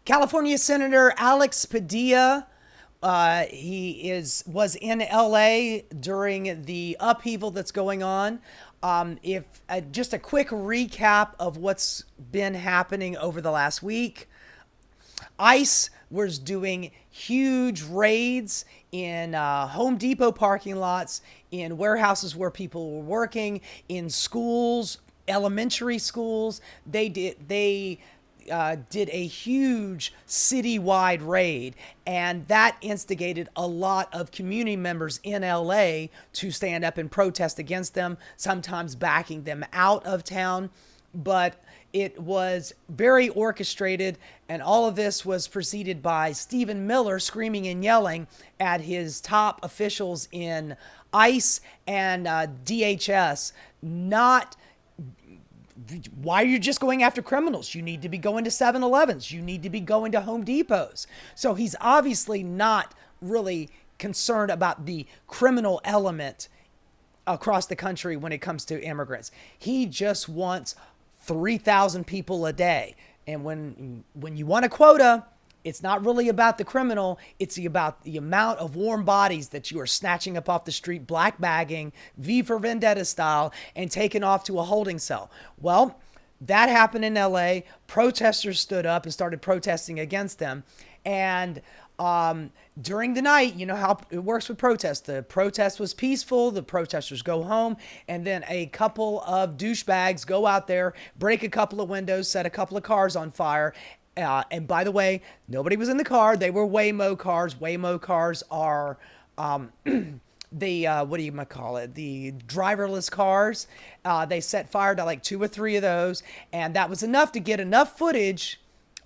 California Senator Alex Padilla, was in LA during the upheaval that's going on. If Just a quick recap of what's been happening over the last week. ICE was doing huge raids in Home Depot parking lots, in warehouses where people were working, in schools, elementary schools. They did a huge citywide raid, and that instigated a lot of community members in LA to stand up and protest against them, sometimes backing them out of town. But it was very orchestrated, and all of this was preceded by Stephen Miller screaming and yelling at his top officials in ICE and DHS, not why are you just going after criminals? You need to be going to 7-Elevens. You need to be going to Home Depots. So he's obviously not really concerned about the criminal element across the country when it comes to immigrants. He just wants 3,000 people a day. And when you want a quota, it's not really about the criminal. It's about the amount of warm bodies that you are snatching up off the street, black bagging, V for Vendetta style, and taking off to a holding cell. Well, that happened in LA. Protesters stood up and started protesting against them. And during the night, you know how it works with protests. The protest was peaceful. The protesters go home, and then a couple of douchebags go out there, break a couple of windows, set a couple of cars on fire. And by the way, nobody was in the car. They were Waymo cars. Waymo cars are what do you call it? The driverless cars. They set fire to like 2 or 3 of those, and that was enough to get enough footage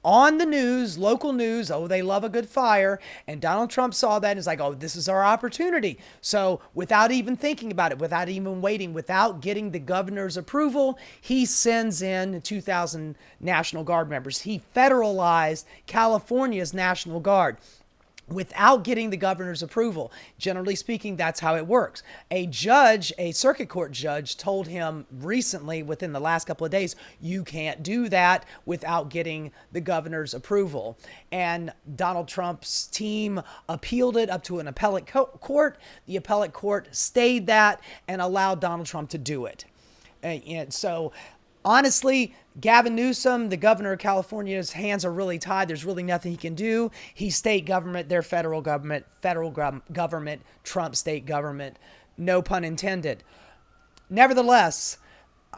on the news, local news. Oh, they love a good fire. And Donald Trump saw that and is like, oh, this is our opportunity. So without even thinking about it, without even waiting, without getting the governor's approval, he sends in 2,000 National Guard members. He federalized California's National Guard without getting the governor's approval. Generally speaking, that's how it works. A circuit court judge, told him recently, within the last couple of days, you can't do that without getting the governor's approval. And Donald Trump's team appealed it up to an appellate court. The appellate court stayed that and allowed Donald Trump to do it. And so, honestly, Gavin Newsom, the governor of California's hands are really tied. There's really nothing he can do. He's state government, they're federal government, Trump state government, no pun intended. Nevertheless,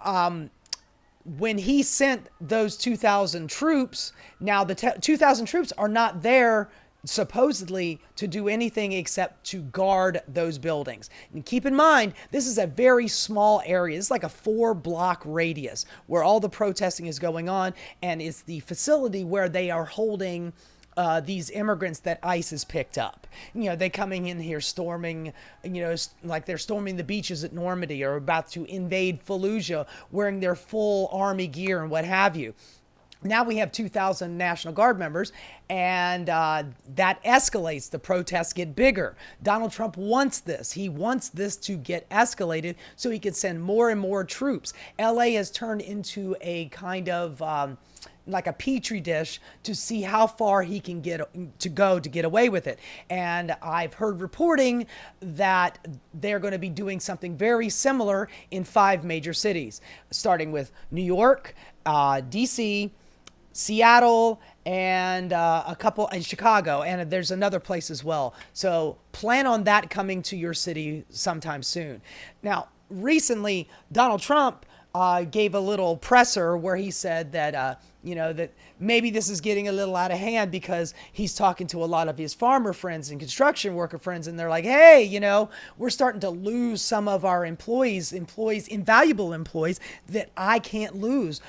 when he sent those 2,000 troops, now the 2,000 troops are not there supposedly to do anything except to guard those buildings. And keep in mind, this is a very small area. It's like a 4-block radius where all the protesting is going on, and it's the facility where they are holding these immigrants that ICE has picked up. You know, they coming in here storming, like they're storming the beaches at Normandy or about to invade Fallujah, wearing their full army gear and what have you. Now we have 2,000 National Guard members, and that escalates. The protests get bigger. Donald Trump wants this. He wants this to get escalated so he can send more and more troops. LA has turned into a kind of like a petri dish to see how far he can get away with it. And I've heard reporting that they're going to be doing something very similar in 5 major cities, starting with New York, DC, Seattle, and a couple in Chicago, and there's another place as well. So plan on that coming to your city sometime soon. Now, recently, Donald Trump gave a little presser where he said that that maybe this is getting a little out of hand because he's talking to a lot of his farmer friends and construction worker friends, and they're like, hey, we're starting to lose some of our employees, invaluable employees that I can't lose.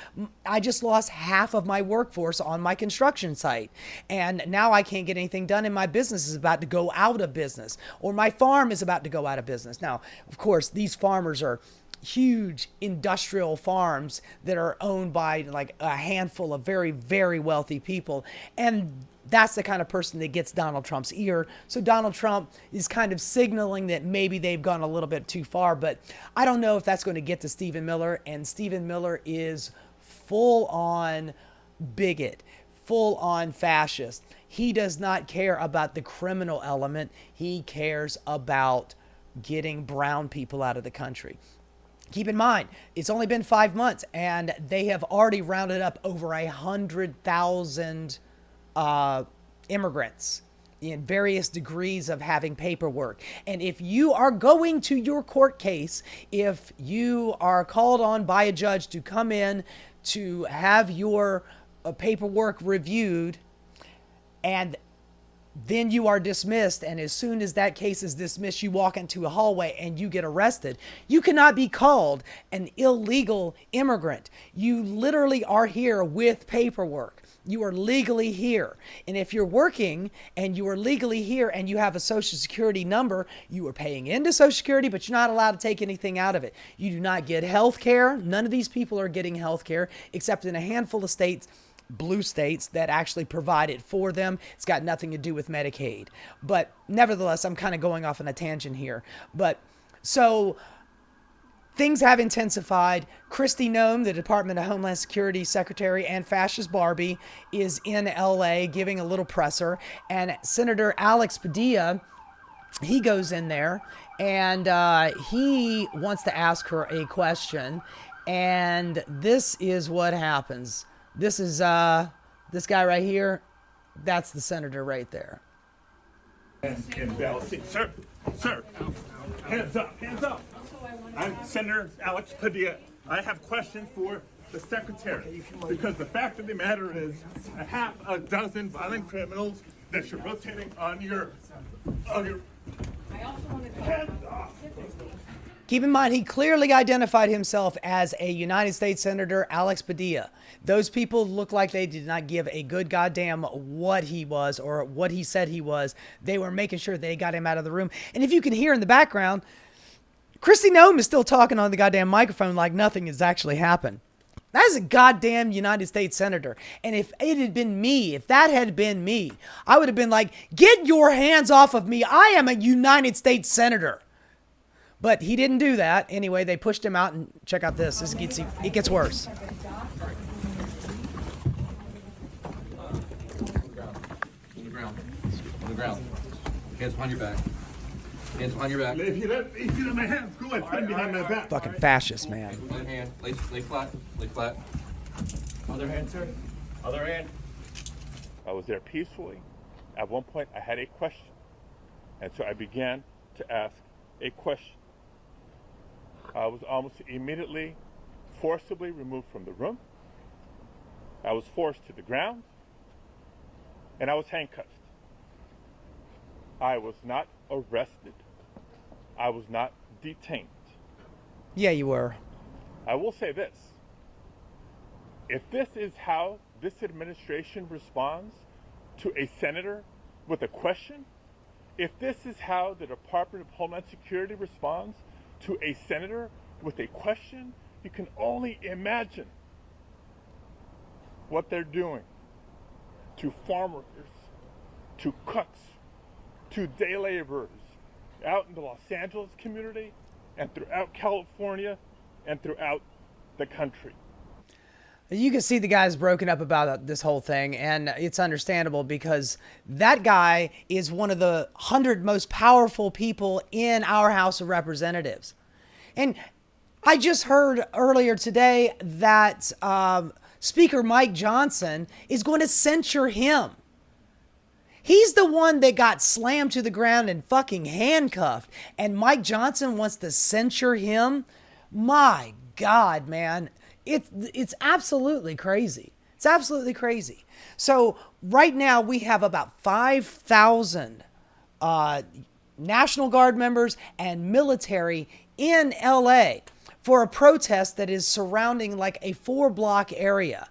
I just lost half of my workforce on my construction site, and now I can't get anything done, and my business is about to go out of business, or my farm is about to go out of business. Now, of course, these farmers are huge industrial farms that are owned by like a handful of very, very wealthy people. And that's the kind of person that gets Donald Trump's ear. So Donald Trump is kind of signaling that maybe they've gone a little bit too far, but I don't know if that's going to get to Stephen Miller. And Stephen Miller is full on bigot, full-on fascist. He does not care about the criminal element. He cares about getting brown people out of the country. Keep in mind, it's only been 5 months, and they have already rounded up over 100,000 immigrants in various degrees of having paperwork. And if you are going to your court case, if you are called on by a judge to come in to have your paperwork reviewed, and then you are dismissed, and as soon as that case is dismissed, you walk into a hallway and you get arrested, you cannot be called an illegal immigrant. You literally are here with paperwork. You are legally here. And if you're working and you are legally here and you have a Social Security number, you are paying into Social Security, but you're not allowed to take anything out of it. You do not get health care. None of these people are getting health care, except in a handful of states, blue states, that actually provide it for them. It's got nothing to do with Medicaid. But nevertheless, I'm kind of going off on a tangent here. But so things have intensified. Kristi Noem, the Department of Homeland Security Secretary, and Fascist Barbie is in LA giving a little presser. And Senator Alex Padilla, he goes in there and he wants to ask her a question. And this is what happens. This is this guy right here. That's the senator right there. Sir, hands up, hands up. I'm Senator Alex Padilla. I have questions for the secretary, because the fact of the matter is a half a dozen violent criminals that you're rotating on your hands up. Keep in mind, he clearly identified himself as a United States Senator, Alex Padilla. Those people look like they did not give a good goddamn what he was or what he said he was. They were making sure they got him out of the room. And if you can hear in the background, Kristi Noem is still talking on the goddamn microphone like nothing has actually happened. That is a goddamn United States Senator. And if it had been me, if that had been me, I would have been like, get your hands off of me. I am a United States Senator. But he didn't do that. Anyway, they pushed him out, and check out this. It gets worse. On the ground. Hands behind your back. Hands behind your back. If you let my hands go, I stand behind my back. Fucking fascist, man. Other hand. Lay flat. Lay flat. Other hand, sir. Other hand. I was there peacefully. At one point, I had a question. And so I began to ask a question. I was almost immediately forcibly removed from the room. I was forced to the ground. And I was handcuffed. I was not arrested. I was not detained. Yeah, you were. I will say this. If this is how this administration responds to a senator with a question, if this is how the Department of Homeland Security responds to a senator with a question, you can only imagine what they're doing to farm workers, to cooks, to day laborers out in the Los Angeles community and throughout California and throughout the country. You can see the guy's broken up about this whole thing, and it's understandable because that guy is one of the 100 most powerful people in our House of Representatives. And I just heard earlier today that Speaker Mike Johnson is going to censure him. He's the one that got slammed to the ground and fucking handcuffed, and Mike Johnson wants to censure him? My God, man. It's absolutely crazy. It's absolutely crazy. So right now we have about 5,000 National Guard members and military in LA for a protest that is surrounding like a 4-block area.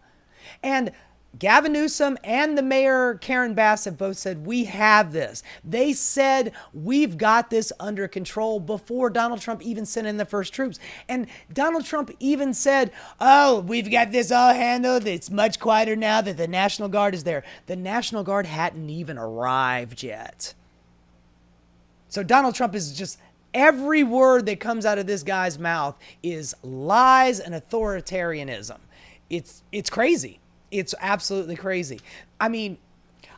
And Gavin Newsom and the mayor, Karen Bass, have both said, we have this. They said, we've got this under control before Donald Trump even sent in the first troops. And Donald Trump even said, oh, we've got this all handled. It's much quieter now that the National Guard is there. The National Guard hadn't even arrived yet. So Donald Trump is just, every word that comes out of this guy's mouth is lies and authoritarianism. It's crazy. It's absolutely crazy. I mean,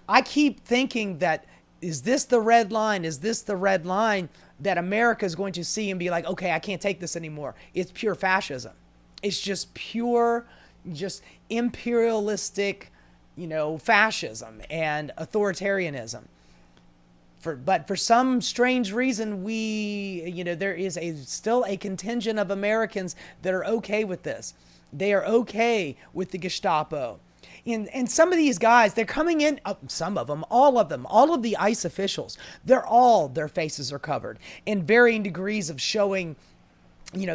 I keep thinking that, is this the red line? Is this the red line that America is going to see and be like, okay, I can't take this anymore? It's pure fascism. It's just pure, just imperialistic, fascism and authoritarianism. But for some strange reason, there is still a contingent of Americans that are okay with this. They are okay with the Gestapo. And some of these guys, they're coming in, some of them, all of the ICE officials, their faces are covered in varying degrees of showing,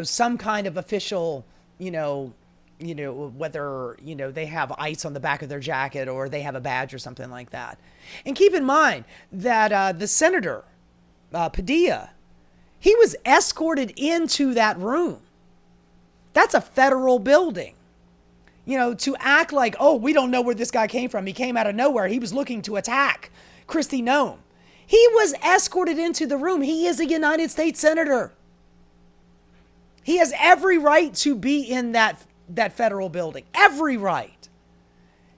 some kind of official, whether, they have ICE on the back of their jacket or they have a badge or something like that. And keep in mind that the Senator Padilla, he was escorted into that room. That's a federal building. To act like, oh, we don't know where this guy came from. He came out of nowhere. He was looking to attack Kristi Noem. He was escorted into the room. He is a United States Senator. He has every right to be in that federal building. Every right.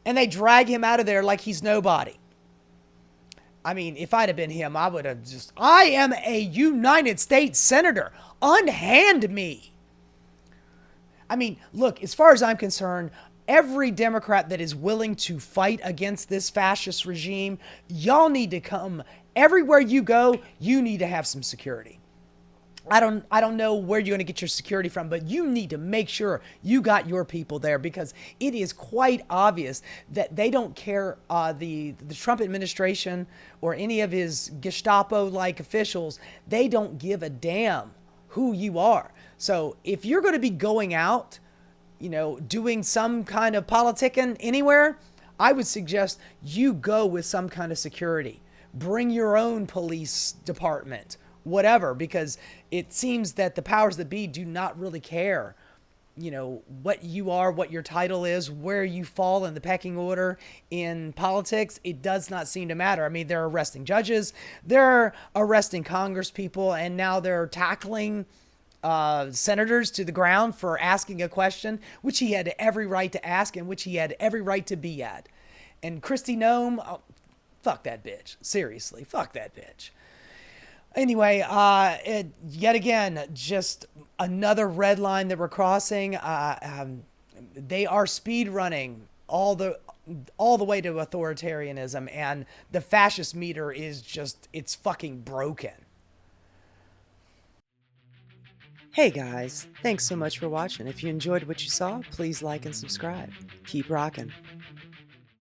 And they drag him out of there like he's nobody. I mean, if I'd have been him, I would have I am a United States Senator. Unhand me. I mean, look, as far as I'm concerned, every Democrat that is willing to fight against this fascist regime, y'all need to come. Everywhere you go, you need to have some security. I don't know where you're going to get your security from, but you need to make sure you got your people there, because it is quite obvious that they don't care, the Trump administration or any of his Gestapo-like officials, they don't give a damn who you are. So if you're going to be going out, doing some kind of politicking anywhere, I would suggest you go with some kind of security. Bring your own police department, whatever, because it seems that the powers that be do not really care, what you are, what your title is, where you fall in the pecking order in politics. It does not seem to matter. I mean, they're arresting judges, they're arresting Congress people, and now they're tackling senators to the ground for asking a question, which he had every right to ask and which he had every right to be at. And Kristi Noem, fuck that bitch. Seriously, fuck that bitch. Anyway, yet again, just another red line that we're crossing. They are speed running all the way to authoritarianism, and the fascist meter is it's fucking broken. Hey guys, thanks so much for watching. If you enjoyed what you saw, please like and subscribe. Keep rocking.